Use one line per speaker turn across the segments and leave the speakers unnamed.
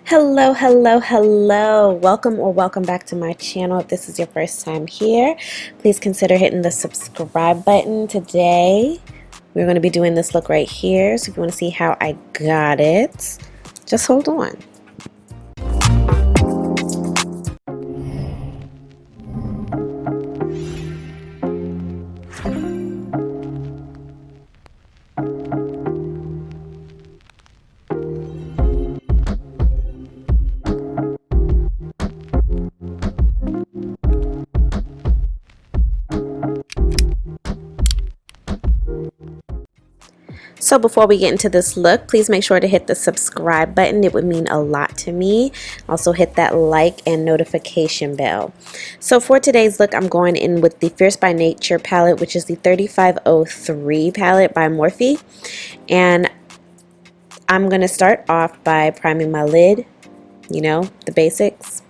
Hello, hello, hello. Welcome or welcome back to my channel. If this is your first time here, please consider hitting the subscribe button. Today, we're going to be doing this look right here. So if you want to see how I got it, just hold on. So before we get into this look, please make sure to hit the subscribe button. It would mean a lot to me. Also hit that like and notification bell. So for today's look, I'm going in with the Fierce by Nature palette, which is the 35O3 palette by Morphe. And I'm going to start off by priming my lid, you know, the basics.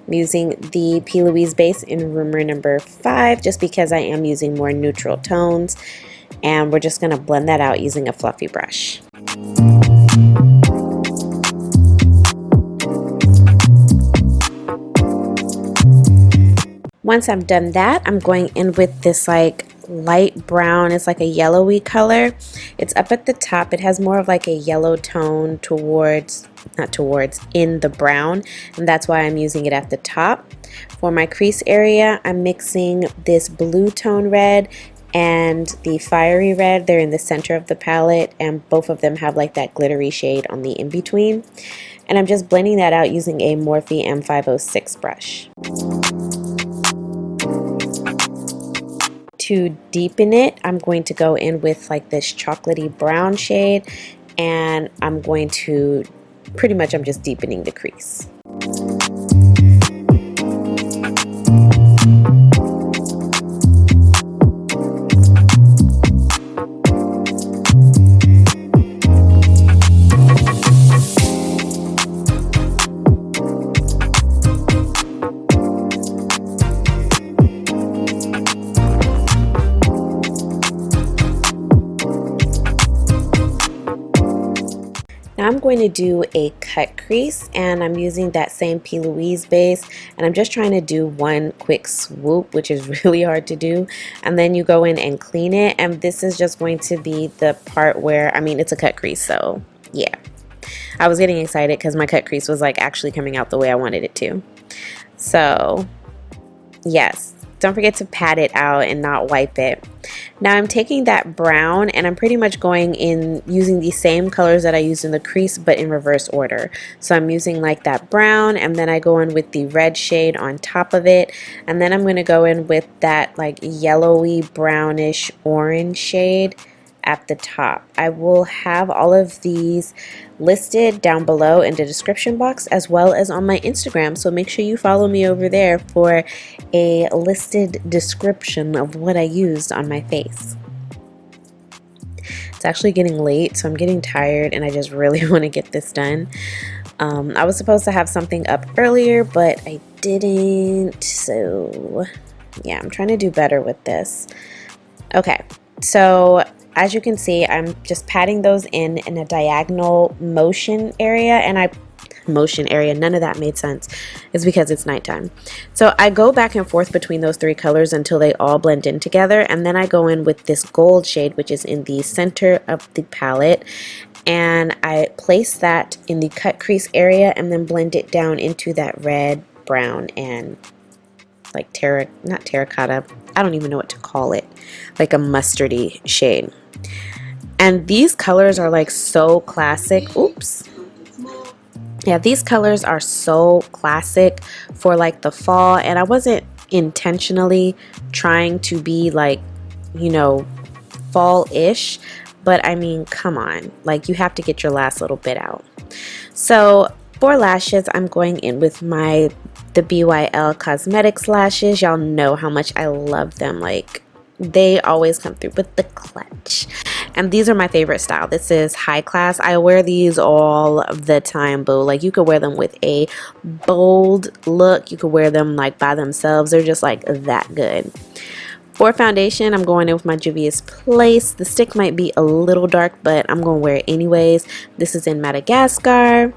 I'm using the P. Louise base in rumor number 5 just because I am using more neutral tones. And we're just going to blend that out using a fluffy brush. Once I'm done that, I'm going in with this like light brown. It's like a yellowy color. It's up at the top. It has more of like a yellow tone in the brown, and that's why I'm using it at the top. For my crease area, I'm mixing this blue tone red and the fiery red. They're in the center of the palette, and both of them have like that glittery shade on the in-between. And I'm just blending that out using a Morphe M506 brush. To deepen it, I'm going to go in with like this chocolatey brown shade, and I'm just deepening the crease. Now I'm going to do a cut crease, and I'm using that same P. Louise base, and I'm just trying to do one quick swoop, which is really hard to do, and then you go in and clean it. And this is just going to be the part where, I mean, it's a cut crease, so yeah. I was getting excited because my cut crease was like actually coming out the way I wanted it to. So yes, don't forget to pat it out and not wipe it. Now I'm taking that brown, and I'm pretty much going in using the same colors that I used in the crease, but in reverse order. So I'm using like that brown, and then I go in with the red shade on top of it, and then I'm going to go in with that like yellowy brownish orange shade at the top. I will have all of these listed down below in the description box, as well as on my Instagram, so make sure you follow me over there for a listed description of what I used on my face. It's actually getting late, so I'm getting tired, and I just really want to get this done. I was supposed to have something up earlier, but I didn't, so yeah, I'm trying to do better with this. Okay, so as you can see, I'm just patting those in a diagonal motion area, and none of that made sense. It's because it's nighttime. So I go back and forth between those three colors until they all blend in together, and then I go in with this gold shade, which is in the center of the palette, and I place that in the cut crease area and then blend it down into that red, brown, and like not terracotta, I don't even know what to call it, like a mustardy shade. And these colors are like so classic. Oops. Yeah, these colors are so classic for like the fall, and I wasn't intentionally trying to be like, you know, fall-ish, but I mean, come on, like you have to get your last little bit out. So for lashes, I'm going in with the BYL Cosmetics lashes. Y'all know how much I love them. Like, they always come through with the clutch, and these are my favorite style. This is high class. I wear these all the time, boo. Like, you could wear them with a bold look, you could wear them like by themselves. They're just like that good. For foundation, I'm going in with my Juvia's Place. The stick might be a little dark, but I'm going to wear it anyways. This is in Madagascar.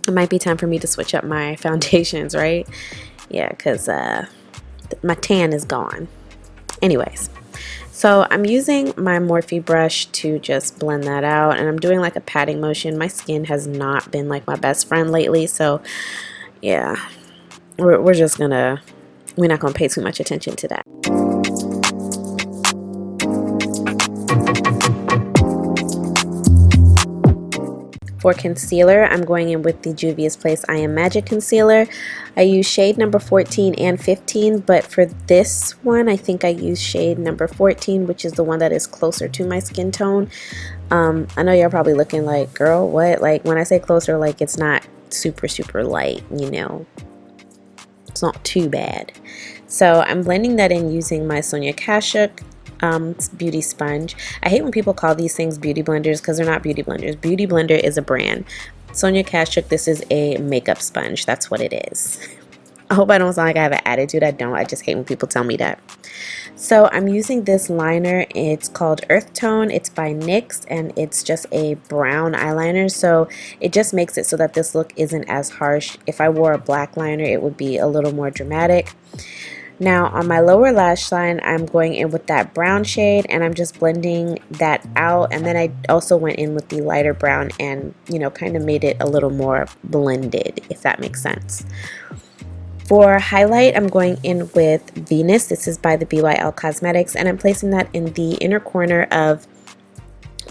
It might be time for me to switch up my foundations, right? Yeah, because my tan is gone. Anyways, so I'm using my Morphe brush to just blend that out, and I'm doing like a patting motion. My skin has not been like my best friend lately, so yeah, we're not gonna pay too much attention to that. For concealer, I'm going in with the Juvia's Place I Am Magic concealer. I use shade number 14 and 15, but for this one, I think I use shade number 14, which is the one that is closer to my skin tone. I know you're probably looking like, girl, what? Like, when I say closer, like, it's not super, super light, you know. It's not too bad. So I'm blending that in using my Sonia Kashuk beauty sponge. I hate when people call these things beauty blenders because they're not beauty blenders. Beauty blender is a brand. Sonia Kashuk, this is a makeup sponge. That's what it is. I hope I don't sound like I have an attitude. I don't. I just hate when people tell me that. So I'm using this liner. It's called Earth Tone. It's by NYX, and it's just a brown eyeliner. So it just makes it so that this look isn't as harsh. If I wore a black liner, it would be a little more dramatic. Now on my lower lash line, I'm going in with that brown shade, and I'm just blending that out. And then I also went in with the lighter brown and, you know, kind of made it a little more blended, if that makes sense. For highlight, I'm going in with Venus. This is by the BYL Cosmetics, and I'm placing that in the inner corner of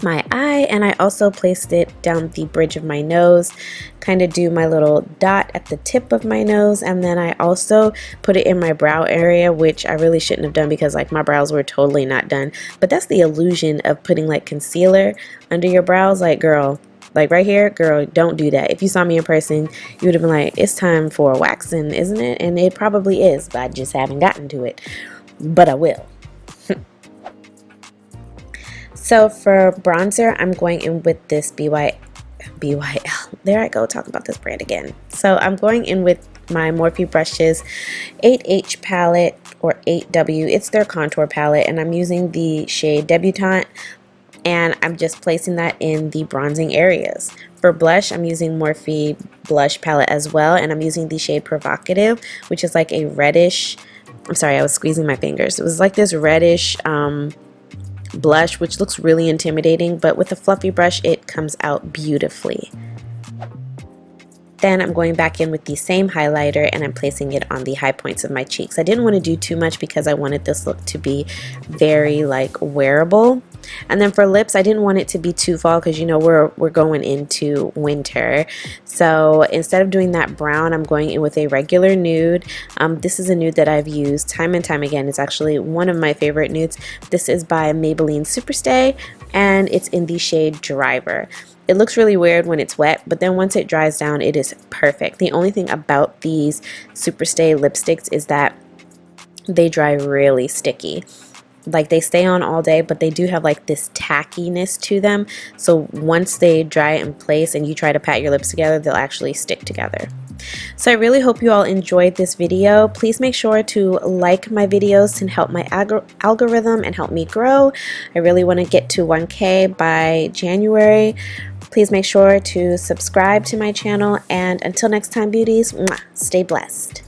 my eye, and I also placed it down the bridge of my nose, kind of do my little dot at the tip of my nose, and then I also put it in my brow area, which I really shouldn't have done because like my brows were totally not done. But that's the illusion of putting like concealer under your brows. Like, girl, like right here, girl, don't do that. If you saw me in person, you would have been like, it's time for waxing, isn't it? And it probably is, but I just haven't gotten to it, but I will. So for bronzer, I'm going in with this BYL. There I go, talking about this brand again. So I'm going in with my Morphe brushes 8H palette, or 8W. It's their contour palette, and I'm using the shade Debutante, and I'm just placing that in the bronzing areas. For blush, I'm using Morphe blush palette as well, and I'm using the shade Provocative, which is like a reddish, I'm sorry, I was squeezing my fingers. It was like this reddish blush, which looks really intimidating, but with a fluffy brush it comes out beautifully. Then I'm going back in with the same highlighter, and I'm placing it on the high points of my cheeks. I didn't want to do too much because I wanted this look to be very like wearable. And then for lips, I didn't want it to be too fall because, you know, we're going into winter. So instead of doing that brown, I'm going in with a regular nude. This is a nude that I've used time and time again. It's actually one of my favorite nudes. This is by Maybelline Superstay, and it's in the shade Driver. It looks really weird when it's wet, but then once it dries down, it is perfect. The only thing about these Superstay lipsticks is that they dry really sticky. Like, they stay on all day, but they do have like this tackiness to them. So once they dry in place and you try to pat your lips together, they'll actually stick together. So I really hope you all enjoyed this video. Please make sure to like my videos to help my algorithm and help me grow. I really want to get to 1K by January. Please make sure to subscribe to my channel, and until next time, beauties, stay blessed.